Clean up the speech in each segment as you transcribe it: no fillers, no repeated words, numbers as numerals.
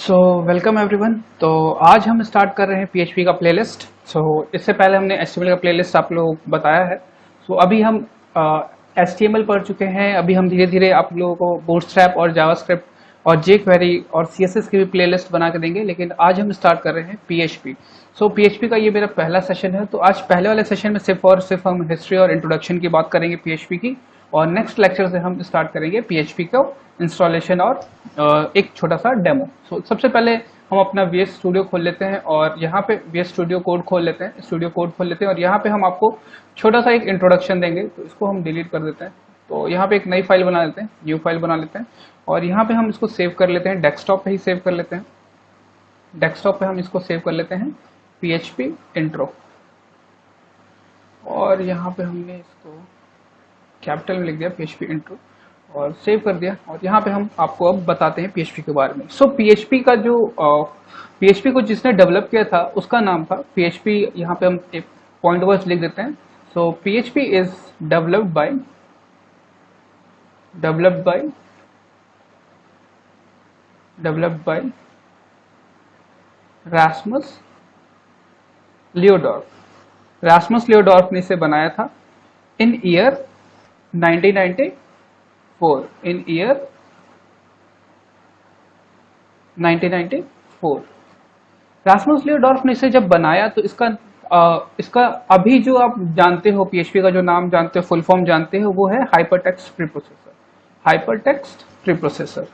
So welcome everyone. तो आज हम स्टार्ट कर रहे हैं पीएचपी का प्लेलिस्ट। इससे पहले हमने एचटीएमएल का प्लेलिस्ट आप लोगों को बताया है। अभी हम एचटीएमएल पढ़ चुके हैं। अभी हम धीरे धीरे आप लोगों को बूटस्ट्रैप और जावास्क्रिप्ट और जेक्वेरी और सीएसएस की भी प्लेलिस्ट बना के देंगे, लेकिन आज हम स्टार्ट कर रहे हैं पीएचपी। पीएचपी का ये मेरा पहला सेशन है। तो आज पहले वाले सेशन में सिर्फ और सिर्फ हम हिस्ट्री और इंट्रोडक्शन की बात करेंगे पीएचपी की, और नेक्स्ट लेक्चर से हम स्टार्ट करेंगे पीएचपी को इंस्टॉलेशन और एक छोटा सा डेमो। सबसे पहले हम अपना वीएस स्टूडियो खोल लेते हैं और यहाँ पे वीएस स्टूडियो कोड खोल लेते हैं और यहाँ पे हम आपको छोटा सा एक इंट्रोडक्शन देंगे। तो इसको हम डिलीट कर देते हैं। तो यहाँ पे एक नई फाइल बना लेते हैं, न्यू फाइल बना लेते हैं और यहाँ पे हम इसको सेव कर लेते हैं। डेस्कटॉप पे ही सेव कर लेते हैं। डेस्कटॉप पे हम इसको सेव कर लेते हैं पीएचपी इंट्रो, और यहाँ पे हमने इसको कैपिटल में लिख दिया पीएचपी इंट्रो और सेव कर दिया। और यहाँ पे हम आपको अब बताते हैं पीएचपी के बारे में। पीएचपी का जो पीएचपी को जिसने डेवलप किया था उसका नाम था पीएचपी। यहाँ पे हम एक पॉइंट वर्ड्स लिख देते हैं। PHP is developed by Rasmus Lerdorf. Rasmus Lerdorf ने इसे बनाया था in year 1994। In year 1994 Rasmus Lerdorf ने इसे जब बनाया तो इसका अभी जो आप जानते हो पीएचपी का जो नाम जानते हो, फुल फॉर्म जानते हो, वो है hypertext preprocessor. Hypertext preprocessor.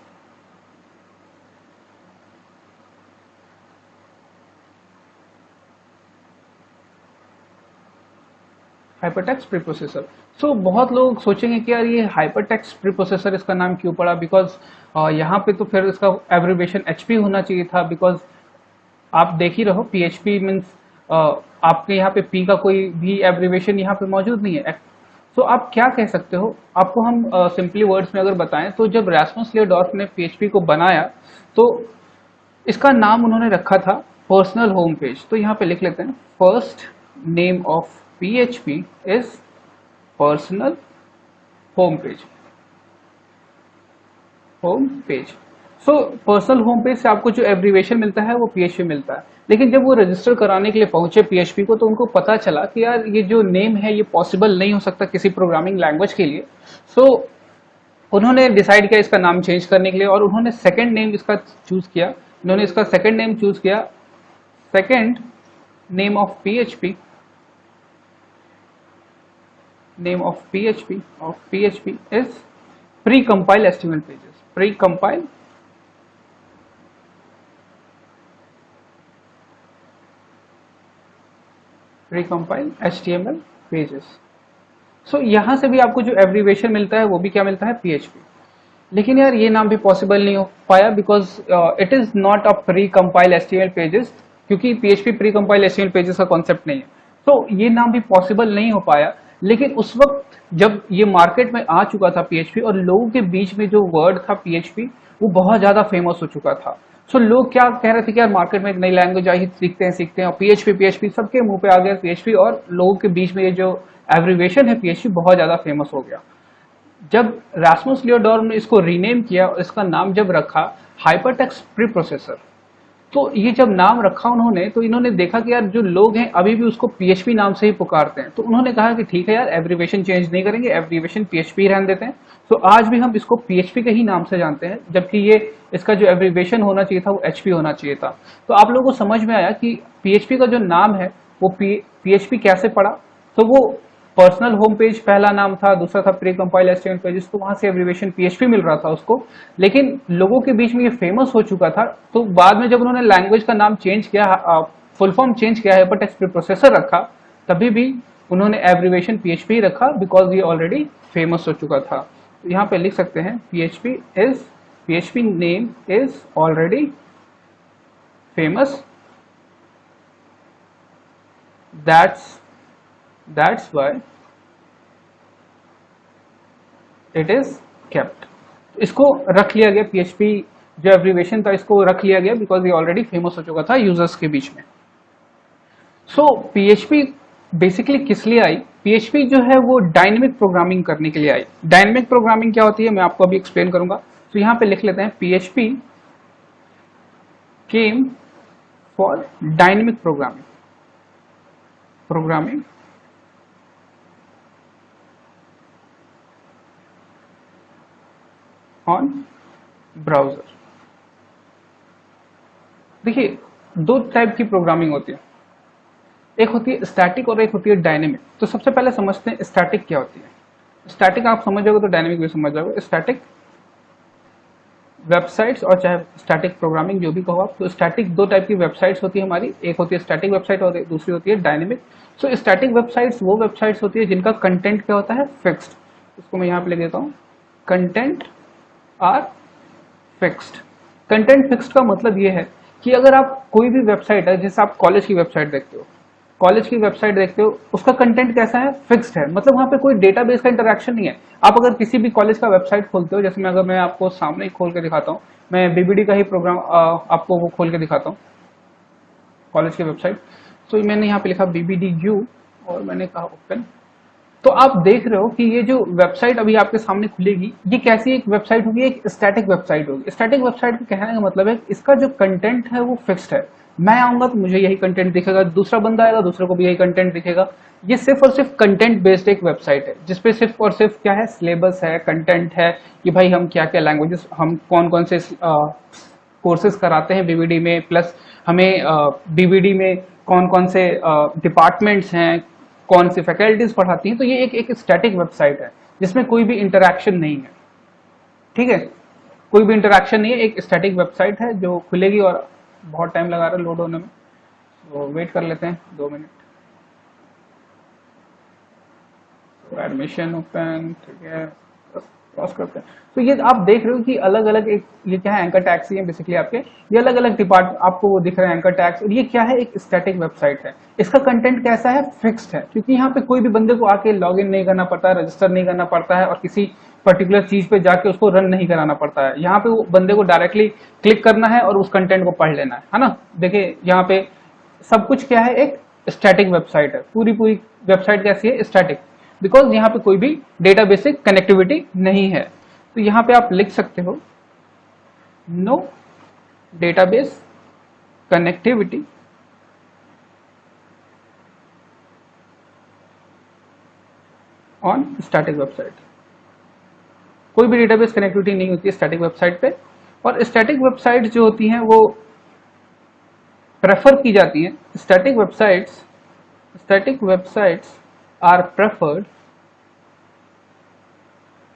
Hypertext preprocessor. बहुत लोग सोचेंगे कि यार ये हाइपरटेक्स्ट प्रीप्रोसेसर इसका नाम क्यों पड़ा, बिकॉज यहाँ पे तो फिर इसका एब्रिविएशन एचपी होना चाहिए था। बिकॉज आप देख ही रहो पीएचपी मीन्स आपके यहाँ पे पी का कोई भी एब्रिविएशन यहाँ पे मौजूद नहीं है। आप क्या कह सकते हो, आपको हम सिंपली वर्ड्स में अगर बताएं तो जब रास्मस लियोडॉर्फ ने पीएचपी को बनाया तो इसका नाम उन्होंने रखा था पर्सनल होम पेज। तो यहाँ पे लिख लेते हैं first name of PHP is personal home page। Personal home page से आपको जो एब्रीवेशन मिलता है वो PHP मिलता है। लेकिन जब वो रजिस्टर कराने के लिए पहुंचे PHP को तो उनको पता चला कि यार ये जो नेम है ये पॉसिबल नहीं हो सकता किसी प्रोग्रामिंग लैंग्वेज के लिए। उन्होंने डिसाइड किया इसका नाम चेंज करने के लिए और उन्होंने सेकेंड नेम इसका चूज किया। उन्होंने इसका सेकेंड नेम चूज किया। Second name of PHP name of PHP is precompile HTML pages। precompile HTML pages। यहां से भी आपको जो एब्रीवेशन मिलता है वो भी क्या मिलता है PHP। लेकिन यार ये नाम भी पॉसिबल नहीं हो पाया because it is not a precompile HTML pages, क्योंकि PHP प्रीकम्पाइल HTML पेजेस का कॉन्सेप्ट नहीं है। ये नाम भी पॉसिबल नहीं हो पाया। लेकिन उस वक्त जब ये मार्केट में आ चुका था PHP और लोगों के बीच में जो वर्ड था PHP वो बहुत ज्यादा फेमस हो चुका था। लोग क्या कह रहे थे कि यार मार्केट में एक नई लैंग्वेज आई, सीखते हैं और PHP सबके मुंह पे आ गया PHP, और लोगों के बीच में ये जो एब्रीवेशन है PHP बहुत ज्यादा फेमस हो गया। जब रास्मस लियोडॉर्फ ने इसको रीनेम किया और इसका नाम जब रखा हाइपरटेक्स्ट प्रीप्रोसेसर, तो ये जब नाम रखा उन्होंने तो इन्होंने देखा कि यार जो लोग हैं अभी भी उसको PHP नाम से ही पुकारते हैं। तो उन्होंने कहा कि ठीक है यार एब्रीवेशन चेंज नहीं करेंगे, एब्रीवेशन PHP रहने देते हैं। आज भी हम इसको PHP के ही नाम से जानते हैं, जबकि ये इसका जो एब्रीवेशन होना चाहिए था वो HP होना चाहिए था। तो आप लोगों को समझ में आया कि PHP का जो नाम है वो PHP कैसे पड़ा। तो वो पर्सनल होम पेज पहला नाम था, दूसरा था प्री कंपाइल HTML पेजेस, तो वहां से एब्रीवेशन PHP मिल रहा था उसको। लेकिन लोगों के बीच में ये फेमस हो चुका था। तो बाद में जब उन्होंने लैंग्वेज का नाम चेंज किया, फुल फॉर्म चेंज किया, हाइपरटेक्स्ट प्रीप्रोसेसर रखा, तभी भी उन्होंने एब्रीवेशन PHP रखा बिकॉज ये ऑलरेडी फेमस हो चुका था। यहाँ पे लिख सकते हैं PHP name is already famous, that's why it is kept। इसको रख लिया गया PHP जो एब्रीवेशन था इसको रख लिया गया बिकॉज ये ऑलरेडी फेमस हो चुका था यूजर्स के बीच में। PHP बेसिकली किस लिए आई? PHP जो है वो डायनेमिक प्रोग्रामिंग करने के लिए आई। डायनेमिक प्रोग्रामिंग क्या होती है मैं आपको अभी एक्सप्लेन करूंगा। यहाँ पे लिख लेते हैं PHP came for dynamic programming on browser। देखिए दो टाइप की प्रोग्रामिंग होती है, एक होती है स्टैटिक और एक होती है डायनेमिक। तो सबसे पहले समझते हैं स्टैटिक क्या होती है। स्टैटिक आप समझ जाओगे तो डायनेमिक भी समझ जाओगे। स्टैटिक वेबसाइट्स और चाहे स्टैटिक प्रोग्रामिंग जो भी कहो आप, तो स्टैटिक दो टाइप की वेबसाइट्स होती है हमारी, एक होती है स्टैटिक वेबसाइट और दूसरी होती है डायनेमिक। सो स्टैटिक वेबसाइट्स वो वेबसाइट्स होती है जिनका कंटेंट क्या होता है, फिक्स्ड। इसको मैं यहाँ पे लिख देता हूँ, content are fixed. Content fixed का मतलब ये है कि अगर आप कोई भी वेबसाइट है, जैसे आप कॉलेज की वेबसाइट देखते हो, कॉलेज की वेबसाइट देखते हो, उसका कंटेंट कैसा है, फिक्स्ड है। मतलब वहां पे कोई डेटाबेस का इंटरेक्शन नहीं है। आप अगर किसी भी कॉलेज का वेबसाइट खोलते हो, जैसे मैं आपको सामने ही खोल के दिखाता हूँ, मैं बीबीडी का ही प्रोग्राम आपको वो खोल के दिखाता हूँ, कॉलेज की वेबसाइट। तो मैंने यहाँ पे लिखा बीबीडी यू और मैंने कहा ओपन। तो आप देख रहे हो कि ये जो वेबसाइट अभी आपके सामने खुलेगी, ये कैसी एक वेबसाइट होगी, एक स्टैटिक वेबसाइट होगी। स्टैटिक वेबसाइट का कहने का मतलब है इसका जो कंटेंट है वो फिक्स्ड है। मैं आऊंगा तो मुझे यही कंटेंट दिखेगा, दूसरा बंदा आएगा दूसरे को भी यही कंटेंट दिखेगा। ये सिर्फ और सिर्फ कंटेंट बेस्ड एक वेबसाइट है, जिसपे सिर्फ और सिर्फ क्या है, सिलेबस है, कंटेंट है कि भाई हम क्या क्या लैंग्वेजेस, हम कौन कौन से कोर्सेज कराते हैं बीबीडी में, प्लस हमें बीबीडी में कौन कौन से डिपार्टमेंट्स हैं, कौन सी फैकल्टीज पढ़ाती हैं। तो ये एक स्टैटिक वेबसाइट है जिसमें कोई भी इंटरैक्शन नहीं है। ठीक है, कोई भी इंटरैक्शन नहीं है, एक स्टैटिक वेबसाइट है जो खुलेगी और बहुत टाइम लगा रहा है लोड होने में, तो वेट कर लेते हैं 2 मिनट। एडमिशन ओपन, ठीक है, क्रॉस करते हैं। तो ये आप देख रहे हो कि अलग अलग एक, ये क्या है, एंकर टैग्स ही है बेसिकली आपके, ये अलग अलग डिपार्ट आपको वो दिख रहे हैं एंकर टैग्स। और ये क्या है, एक स्टैटिक वेबसाइट है। इसका कंटेंट कैसा है, फिक्स्ड है, क्योंकि यहाँ पे कोई भी बंदे को आके लॉग इन नहीं करना पड़ता है, रजिस्टर नहीं करना पड़ता है और किसी पर्टिकुलर चीज पे जाके उसको रन नहीं कराना पड़ता है। यहाँ पे वो बंदे को डायरेक्टली क्लिक करना है और उस कंटेंट को पढ़ लेना है ना। देखिए यहाँ पे सब कुछ क्या है, एक स्टैटिक वेबसाइट है, पूरी पूरी वेबसाइट कैसी है, स्टैटिक, बिकॉज यहाँ पे कोई भी डेटाबेस से कनेक्टिविटी नहीं है। तो यहाँ पे आप लिख सकते हो no database connectivity on static website. कोई भी डेटाबेस कनेक्टिविटी नहीं होती है स्टैटिक वेबसाइट पे। और स्टैटिक वेबसाइट जो होती हैं वो प्रेफर की जाती हैं, static websites are preferred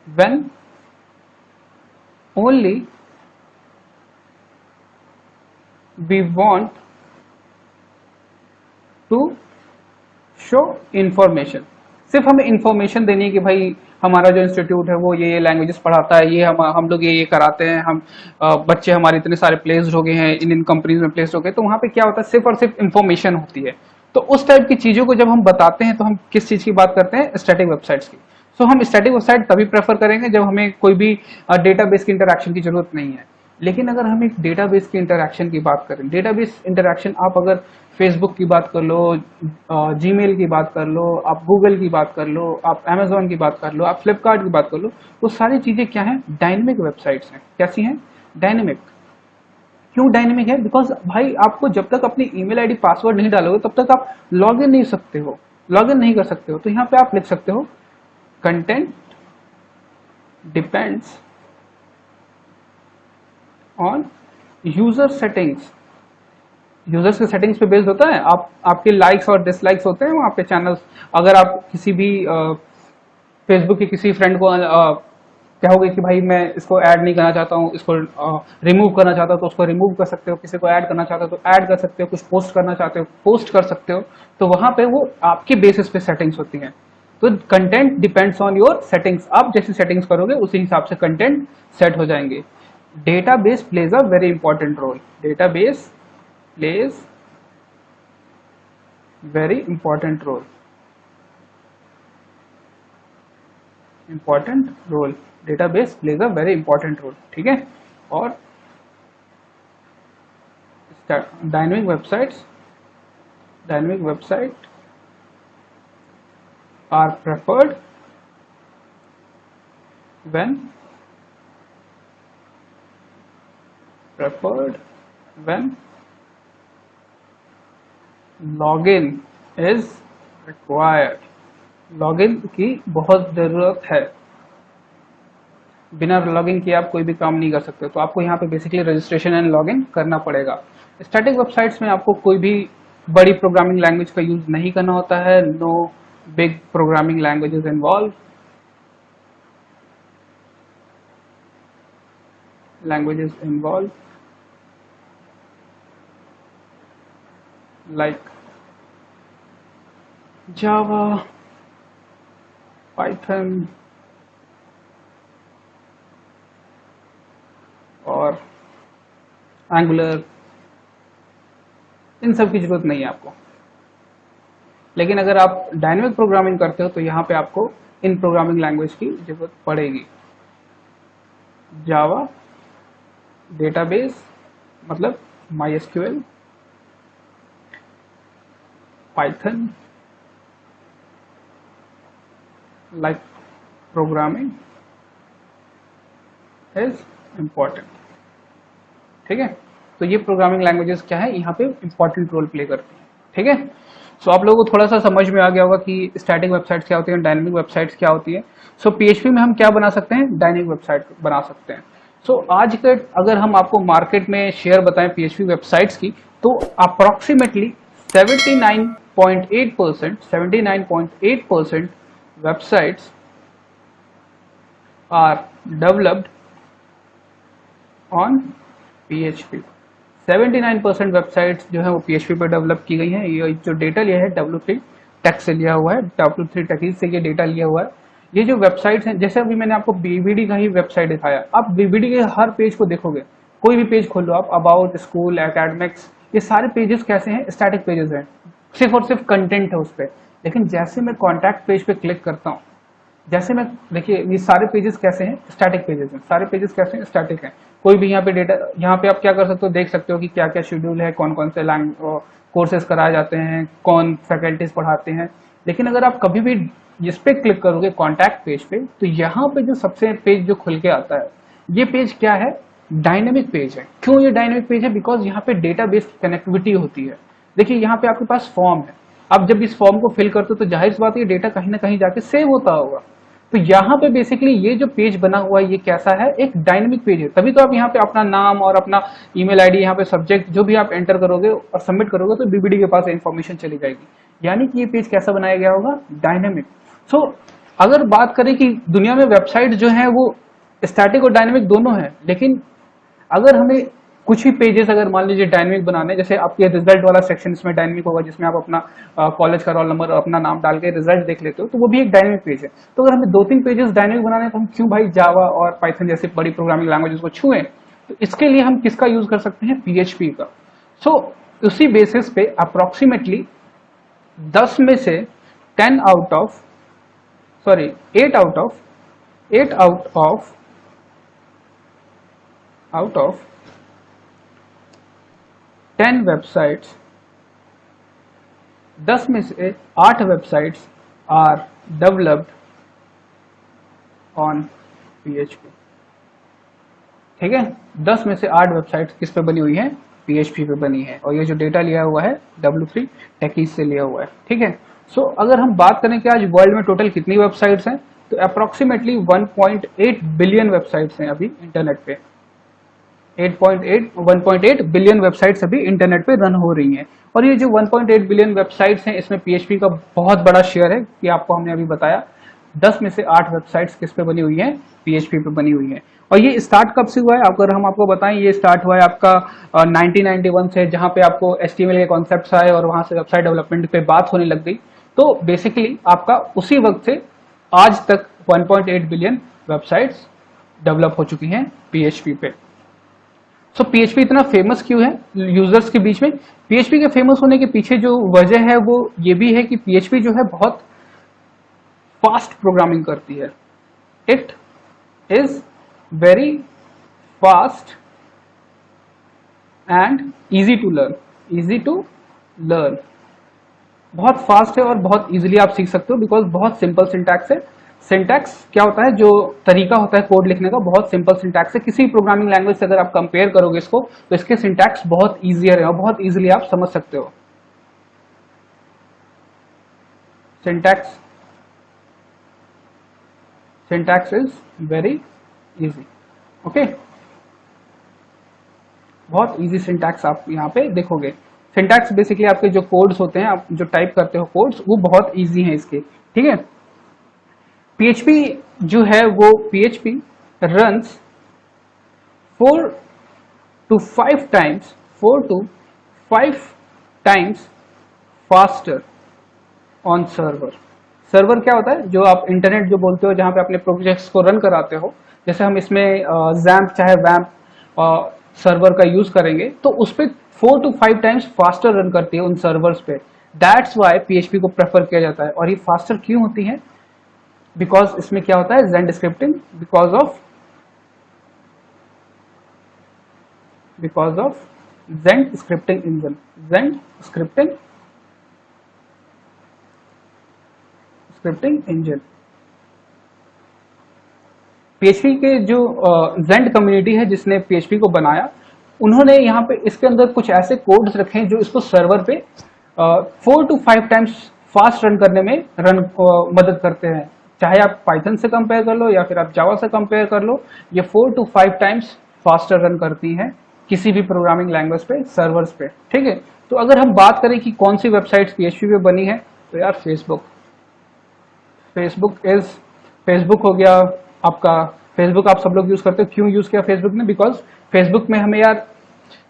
when only we want to show information। सिर्फ हमें इंफॉर्मेशन देनी है कि भाई हमारा जो इंस्टीट्यूट है वो ये लैंग्वेजेस पढ़ाता है, ये हम लोग ये कराते हैं, हम बच्चे हमारे इतने सारे प्लेस्ड हो गए हैं, इन कंपनीज में प्लेस्ड हो गए। तो वहां पे क्या होता है, सिर्फ और सिर्फ इंफॉर्मेशन होती है। तो उस टाइप की चीजों को जब हम बताते हैं तो हम किस चीज की बात करते हैं, स्टैटिक वेबसाइट्स की। सो हम स्टैटिक वेबसाइट तभी प्रेफर करेंगे जब हमें कोई भी डेटाबेस की इंटरैक्शन की जरूरत नहीं है। लेकिन अगर हम एक डेटाबेस की इंटरैक्शन की बात करें, डेटाबेस इंटरैक्शन आप अगर फेसबुक की बात कर लो, जीमेल की बात कर लो, आप गूगल की बात कर लो, आप अमेजोन की बात कर लो, आप फ्लिपकार्ट की बात कर लो, वो सारी चीजें क्या हैं, डायनेमिक वेबसाइट्स हैं। कैसी हैं, डायनेमिक। क्यों डायनेमिक है, बिकॉज भाई आपको जब तक अपनी ईमेल आईडी पासवर्ड नहीं डालोगे तब तक आप लॉग इन नहीं सकते हो, लॉग इन नहीं कर सकते हो। तो यहाँ पे आप लिख सकते हो content depends on user settings. Users के सेटिंग्स पे बेस्ड होता है, आप आपके लाइक्स और डिसलाइक्स होते हैं वहाँ पे चैनल्स। अगर आप किसी भी फेसबुक के किसी फ्रेंड को कहोगे कि भाई मैं इसको ऐड नहीं करना चाहता हूँ, इसको रिमूव करना चाहता हूँ, तो उसको रिमूव कर सकते हो। किसी को ऐड करना चाहते हो तो ऐड कर सकते हो, कुछ पोस्ट करना चाहते हो पोस्ट कर सकते हो। तो वहां पे वो आपके बेसिस पे सेटिंग्स होती हैं। तो content depends on your settings, आप जैसी सेटिंग्स करोगे उसी हिसाब से कंटेंट सेट हो जाएंगे। Database plays a very important role, database plays very important role, database plays a very important role। ठीक है, और dynamic website R preferred when when login is required, login की बहुत जरूरत है, बिना लॉगिन किए आप कोई भी काम नहीं कर सकते। तो आपको यहाँ पे बेसिकली रजिस्ट्रेशन एंड लॉगिन करना पड़ेगा। स्टैटिक वेबसाइट्स में आपको कोई भी बड़ी प्रोग्रामिंग लैंग्वेज का यूज नहीं करना होता है, no big programming languages involve, like Java, Python और Angular, इन सब की जरूरत नहीं है आपको। लेकिन अगर आप डायनेमिक प्रोग्रामिंग करते हो तो यहाँ पे आपको इन प्रोग्रामिंग लैंग्वेज की जरूरत पड़ेगी। जावा डेटाबेस मतलब MySQL, Python like programming is important। ठीक है, तो ये प्रोग्रामिंग लैंग्वेजेस क्या है, यहाँ पे इंपॉर्टेंट रोल प्ले करती हैं। ठीक है, सो आप लोगों को थोड़ा सा समझ में आ गया होगा कि स्टैटिक वेबसाइट्स क्या होती है, डायनेमिक वेबसाइट्स क्या होती है। सो PHP में हम क्या बना सकते हैं, डायनेमिक वेबसाइट बना सकते हैं। सो आज के अगर हम आपको मार्केट में शेयर बताएं PHP वेबसाइट्स की, तो approximately 79.8% websites are developed on PHP। 79% websites जो है वो PHP पर डेवलप की गई हैं। ये जो डेटा लिया है W3 टेक से लिया हुआ है, W3 टेकीज से ये डेटा लिया हुआ है। ये जो वेबसाइट्स हैं, जैसे अभी मैंने आपको BBD का ही वेबसाइट दिखाया, आप BBD के हर पेज को देखोगे, कोई भी पेज खोलो आप, अबाउट, स्कूल, एकेडमिक्स, ये सारे पेजेस कैसे हैं, स्टैटिक पेजेस हैं, सिर्फ और सिर्फ कंटेंट है उस पर। लेकिन जैसे मैं कॉन्टैक्ट पेज पे क्लिक करता हूँ, जैसे मैं, देखिए ये सारे पेजेस कैसे हैं, स्टैटिक पेजेस हैं, सारे पेजेस कैसे हैं, स्टैटिक हैं। कोई भी यहाँ पे डेटा, यहाँ पे आप क्या कर सकते हो, देख सकते हो कि क्या क्या शेड्यूल है, कौन कौन से कोर्सेज कराए जाते हैं, कौन फैकल्टीज पढ़ाते हैं। लेकिन अगर आप कभी भी इस पे क्लिक करोगे कॉन्टैक्ट पेज पे, तो यहाँ पे जो सबसे पेज जो खुल के आता है, ये पेज क्या है, डायनेमिक पेज है। क्यों ये डायनेमिक पेज है, बिकॉज यहाँ पे डेटाबेस की कनेक्टिविटी होती है। देखिए यहाँ पे आपके पास फॉर्म है, आप जब इस फॉर्म को फिल करते हो तो जाहिर सी बात है डेटा कहीं ना कहीं जाके सेव होता होगा। तो यहाँ पे बेसिकली ये जो पेज बना हुआ है, ये कैसा है, एक डायनेमिक पेज है। तभी तो आप यहाँ पे अपना नाम और अपना ईमेल आईडी, यहाँ पे सब्जेक्ट जो भी आप एंटर करोगे और सबमिट करोगे तो BBD के पास इंफॉर्मेशन चली जाएगी। यानी कि ये पेज कैसा बनाया गया होगा, डायनेमिक। सो अगर बात करें कि दुनिया में वेबसाइट जो है वो स्टैटिक और डायनेमिक दोनों है, लेकिन अगर हमें कुछ ही पेजेस अगर मान लीजिए डायनेमिक बनाने, जैसे आपके रिजल्ट वाला सेक्शन इसमें डायनेमिक होगा, जिसमें आप अपना कॉलेज का रोल नंबर और अपना नाम डाल के रिजल्ट देख लेते हो, तो वो भी एक डायनेमिक पेज है। तो अगर हमें 2-3 पेजेस डायनेमिक बनाने हैं, तो हम क्यों भाई जावा और पाइथन जैसी बड़ी प्रोग्रामिंग लैंग्वेजेस को छुएं। तो इसके लिए हम किसका यूज कर सकते हैं, PHP का। सो उसी बेसिस पे अप्रोक्सीमेटली 10 में से 10 out of, sorry 8 out of 10 websites, 10 में से 8 websites are developed on PHP। ठीक है, 10 में से 8 वेबसाइट्स किस पे बनी हुई है, PHP पे बनी है। और ये जो डेटा लिया हुआ है W3 टेकीज से लिया हुआ है। ठीक है, सो अगर हम बात करें कि आज वर्ल्ड में टोटल कितनी वेबसाइट्स हैं, तो अप्रोक्सीमेटली 1.8 बिलियन वेबसाइट्स हैं अभी इंटरनेट पे। 1.8 बिलियन वेबसाइट्स अभी इंटरनेट पे रन हो रही हैं। और ये जो 1.8 बिलियन वेबसाइट्स हैं, इसमें PHP का बहुत बड़ा शेयर है, कि आपको हमने अभी बताया। 10 में से 8 वेबसाइट्स किस पे बनी हुई हैं, PHP पे बनी हुई हैं। और ये स्टार्ट कब से हुआ है, अगर हम आपको बताएं, ये स्टार्ट हुआ है आपका 1991 से, जहां पे आपको HTML के कॉन्सेप्ट्स आए और वहां से वेबसाइट डेवलपमेंट पे बात होने लग गई। तो बेसिकली आपका उसी वक्त से आज तक 1.8 बिलियन वेबसाइट्स डेवलप हो चुकी हैं PHP पे। सो PHP इतना फेमस क्यों है यूजर्स के बीच में? PHP के फेमस होने के पीछे जो वजह है वो ये भी है कि PHP जो है बहुत फास्ट प्रोग्रामिंग करती है। It is very fast and easy to learn. बहुत फास्ट है और बहुत इजीली आप सीख सकते हो, बिकॉज बहुत सिंपल सिंटैक्स है। सिंटैक्स क्या होता है, जो तरीका होता है कोड लिखने का, बहुत सिंपल सिंटैक्स है। किसी प्रोग्रामिंग लैंग्वेज से अगर आप कंपेयर करोगे इसको, तो इसके सिंटैक्स बहुत ईजियर है और बहुत इजीली आप समझ सकते हो। Syntax syntax is very easy. Okay, बहुत इजी सिंटैक्स आप यहाँ पे देखोगे। सिंटैक्स बेसिकली आपके जो कोड्स होते हैं, आप जो टाइप करते हो कोड्स, वो बहुत इजी हैं इसके, ठीक है। पीएचपी जो है वो PHP runs 4 to 5 times faster on server. Server क्या होता है, जो आप इंटरनेट जो बोलते हो, जहां पे अपने प्रोजेक्ट्स को रन कराते हो। जैसे हम इसमें जैम्प चाहे वैम्प सर्वर का यूज करेंगे, तो उस पर 4 to 5 times फास्टर रन करती है उन सर्वर्स पे। दैट्स वाई पीएचपी को प्रेफर किया जाता है। और ये फास्टर क्यों होती है? बिकॉज इसमें क्या होता है, Zend scripting, because of Zend scripting engine, Zend scripting engine. PHP के जो जेंट कम्युनिटी है जिसने पीएचपी को बनाया, उन्होंने यहाँ पे इसके अंदर कुछ ऐसे कोड्स रखे हैं जो इसको सर्वर पे 4 to 5 times फास्ट रन करने में मदद करते हैं। चाहे आप पाइथन से कंपेयर कर लो या फिर आप जावा से कंपेयर कर लो, ये 4 to 5 times फास्टर रन करती हैं किसी भी प्रोग्रामिंग लैंग्वेज पे, सर्वर्स पे, ठीक है। तो अगर हम बात करें कि कौन सी वेबसाइट पीएचपी पे बनी है, तो यार फेसबुक हो गया आपका। फेसबुक आप सब लोग यूज करते हो। क्यों यूज किया फेसबुक ने? बिकॉज फेसबुक में हमें यार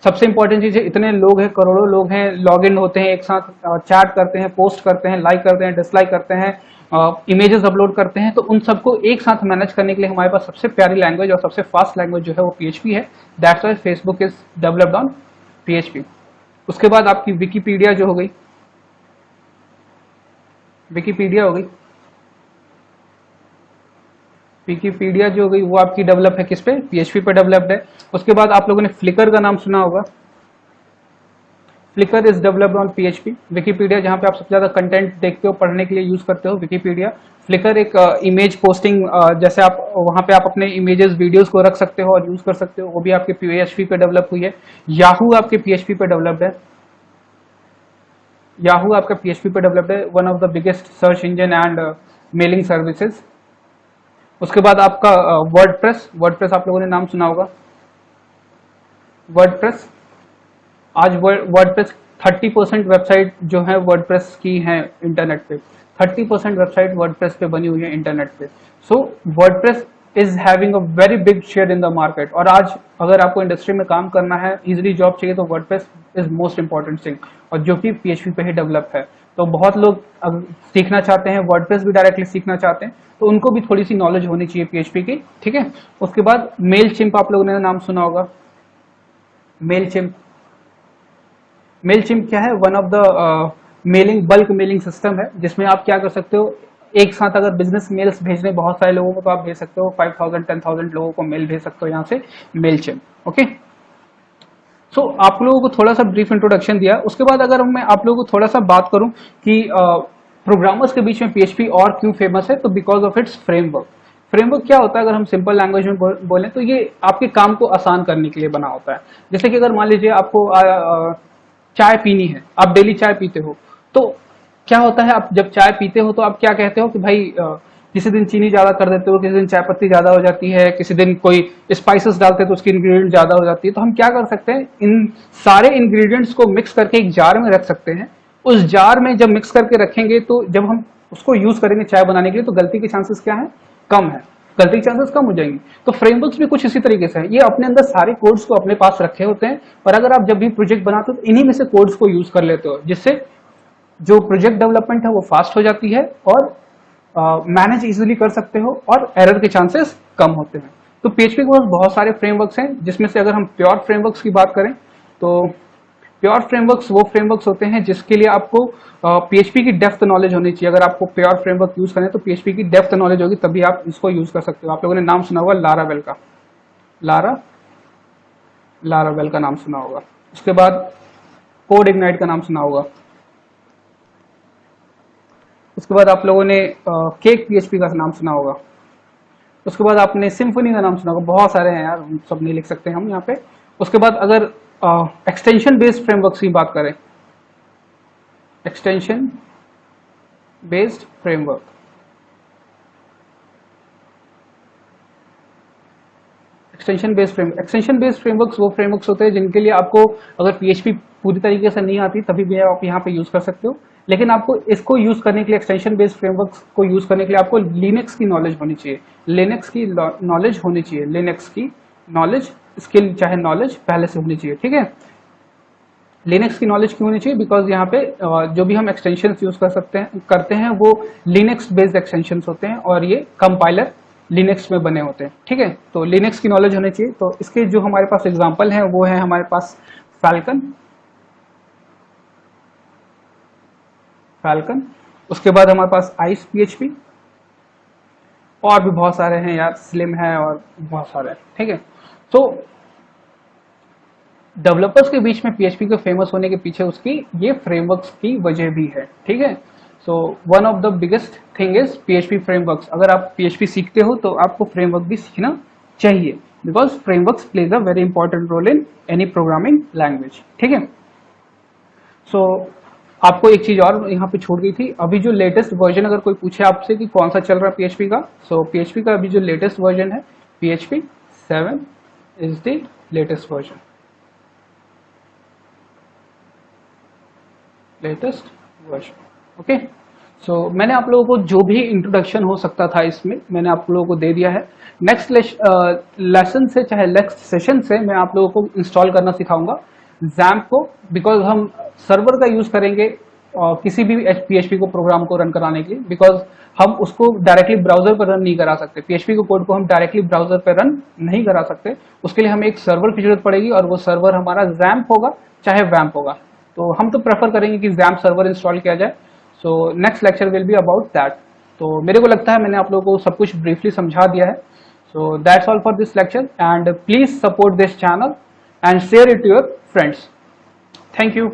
सबसे इंपॉर्टेंट चीज है, इतने लोग हैं, करोड़ों लोग हैं, लॉग इन होते हैं एक साथ, चैट करते हैं, पोस्ट करते हैं, लाइक करते हैं, डिसलाइक करते हैं, इमेजेस अपलोड करते हैं। तो उन सबको एक साथ मैनेज करने के लिए हमारे पास सबसे प्यारी लैंग्वेज और सबसे फास्ट लैंग्वेज जो है वो पीएचपी है। That's why Facebook is developed on PHP. उसके बाद आपकी विकीपीडिया जो हो गई, विकीपीडिया हो गई, विकीपीडिया जो हो गई वो आपकी डेवलप है किस पे? पीएचपी पे डेवलप्ड है। उसके बाद आप लोगों ने फ्लिकर का नाम सुना होगा। Flickr is developed on PHP. Wikipedia जहां पे आप सबसे ज्यादा कंटेंट देखते हो, पढ़ने के लिए यूज करते हो, विकीपीडिया। फ्लिकर एक इमेज पोस्टिंग, जैसे आप वहां पे आप अपने इमेजेस वीडियोस को रख सकते हो और यूज कर सकते हो, वो भी आपके पीएचपी पे डेवलप हुई है। याहू आपके पीएचपी पे डेवलप्ड है। याहू आपका पीएचपी पे डेवलप्ड है, one of the biggest search engine and mailing services. उसके बाद आपका वर्डप्रेस आप लोगों ने नाम सुना होगा। वर्डप्रेस, आज वर्डप्रेस 30% वेबसाइट जो है वर्डप्रेस की है इंटरनेट पे। 30% वेबसाइट वर्डप्रेस पे बनी हुई है इंटरनेट पे। So WordPress is having a very big share in the market. और आज अगर आपको इंडस्ट्री में काम करना है, इजीली जॉब चाहिए, तो WordPress is most important thing, और जो कि पीएचपी पे ही डेवलप है। तो बहुत लोग सीखना चाहते हैं, वर्डप्रेस भी डायरेक्टली सीखना चाहते हैं, तो उनको भी थोड़ी सी नॉलेज होनी चाहिए पीएचपी की, ठीक है। उसके बाद मेल चिम्प आप लोगों ने नाम सुना होगा। मेल चिम्प क्या है? One of the bulk mailing system है, जिसमें आप क्या कर सकते हो, एक साथ अगर बिजनेस मेल्स भेजने बहुत सारे लोगों को, तो आप भेज सकते हो 5000 10,000 लोगों को मेल भेज सकते हो यहाँ से मेल चिम्प। ओके, सो आप लोगों को थोड़ा सा ब्रीफ इंट्रोडक्शन दिया। उसके बाद अगर मैं आप लोगों को थोड़ा सा बात करूं कि प्रोग्रामर्स के बीच में पीएचपी और क्यों फेमस है, तो because of its framework. Framework क्या होता है, अगर हम सिंपल लैंग्वेज में बोलें, तो ये आपके काम को आसान करने के लिए बना होता है। जैसे कि अगर मान लीजिए आपको चाय पीनी है, आप डेली चाय पीते हो, तो क्या होता है, आप जब चाय पीते हो तो आप क्या कहते हो कि भाई किसी दिन चीनी ज्यादा कर देते हो, किसी दिन चाय पत्ती ज्यादा हो जाती है, किसी दिन कोई स्पाइसेस डालते हैं तो उसकी इंग्रेडिएंट ज्यादा हो जाती है। तो हम क्या कर सकते हैं, इन सारे इंग्रेडिएंट्स को मिक्स करके एक जार में रख सकते हैं। उस जार में जब मिक्स करके रखेंगे, तो जब हम उसको यूज करेंगे चाय बनाने के लिए, तो गलती के चांसेस क्या है? कम है, गलती के चांसेस कम हो जाएंगे। तो फ्रेमवर्क्स भी कुछ इसी तरीके से है, ये अपने अंदर सारे कोड्स को अपने पास रखे होते हैं, और अगर आप जब भी प्रोजेक्ट बनाते हो तो इन्हीं में से कोड्स को यूज कर लेते हो, जिससे जो प्रोजेक्ट डेवलपमेंट है वो फास्ट हो जाती है, और मैनेज इजीली कर सकते हो, और एरर के चांसेस कम होते हैं। तो पीएचपी के पास बहुत सारे फ्रेमवर्क्स हैं, जिसमें से अगर हम प्योर फ्रेमवर्क्स की बात करें, तो प्योर फ्रेमवर्क्स वो फ्रेमवर्क्स होते हैं जिसके लिए आपको पीएचपी की डेप्थ नॉलेज होनी चाहिए। अगर आपको प्योर फ्रेमवर्क यूज करें तो पीएचपी की डेप्थ नॉलेज होगी, तभी आप इसको यूज कर सकते हो। आप लोगों ने नाम सुना होगा लारावेल का, लारावेल का नाम सुना होगा। उसके बाद कोड इग्नाइट का नाम सुना होगा। उसके बाद आप लोगों ने केक PHP का नाम सुना होगा, उसके बाद आपने सिम्फनी का नाम सुना होगा, बहुत सारे हैं यार, सब नहीं लिख सकते हम यहाँ पे। उसके बाद अगर एक्सटेंशन बेस्ड फ्रेमवर्क की बात करें, extension based framework, extension based frameworks वो फ्रेमवर्क्स होते हैं जिनके लिए आपको अगर PHP पूरी तरीके से नहीं आती तभी भी आप यहाँ पे यूज कर सकते हो, लेकिन आपको इसको यूज करने के लिए, एक्सटेंशन बेस्ड फ्रेमवर्क्स को यूज करने के लिए आपको लिनक्स की नॉलेज होनी चाहिए, लिनक्स की नॉलेज होनी चाहिए, लिनक्स की नॉलेज, स्किल चाहे नॉलेज पहले से होनी चाहिए, ठीक है। लिनक्स की नॉलेज क्यों होनी चाहिए, बिकॉज यहाँ पे जो भी हम एक्सटेंशन यूज करते हैं वो लिनक्स बेस्ड एक्सटेंशन होते हैं और ये कंपाइलर लिनक्स में बने होते हैं, ठीक है। तो लिनक्स की नॉलेज होनी चाहिए। तो इसके जो हमारे पास एग्जांपल है वो है हमारे पास फाल्कन, उसके बाद हमारे पास आइस PHP, और भी बहुत सारे हैं यार, स्लिम है और बहुत सारे हैं, ठीक है। तो डेवलपर्स के बीच में PHP के फेमस होने के पीछे उसकी ये फ्रेमवर्क्स की वजह भी है, ठीक है। So one of the biggest thing is PHP frameworks. अगर आप PHP सीखते हो तो आपको फ्रेमवर्क भी सीखना चाहिए, because frameworks plays a very important role in any programming language, ठीक है। सो आपको एक चीज और यहाँ पे छूट गई थी, अभी जो लेटेस्ट वर्जन अगर कोई पूछे आपसे कि कौन सा चल रहा है PHP का, सो PHP का अभी जो लेटेस्ट वर्जन है PHP 7 is the latest version, okay. So मैंने आप लोगों को जो भी इंट्रोडक्शन हो सकता था इसमें मैंने आप लोगों को दे दिया है। नेक्स्ट लेसन से चाहे नेक्स्ट सेशन से मैं आप लोगों को इंस्टॉल करना सिखाऊंगा XAMPP को, बिकॉज हम सर्वर का यूज करेंगे किसी भी PHP को प्रोग्राम को रन कराने के लिए, बिकॉज हम उसको डायरेक्टली ब्राउजर पर रन नहीं करा सकते, PHP को कोड को हम डायरेक्टली ब्राउजर पर रन नहीं करा सकते, उसके लिए हमें एक सर्वर की जरूरत पड़ेगी और वो सर्वर हमारा XAMPP होगा चाहे WAMP होगा। तो हम तो प्रेफर करेंगे कि XAMPP सर्वर इंस्टॉल किया जाए। So next lecture will be about that. तो मेरे को लगता है मैंने आप लोगों को सब कुछ ब्रीफली समझा दिया है। So that's all for this lecture and please support this channel and share it to your friends. Thank you.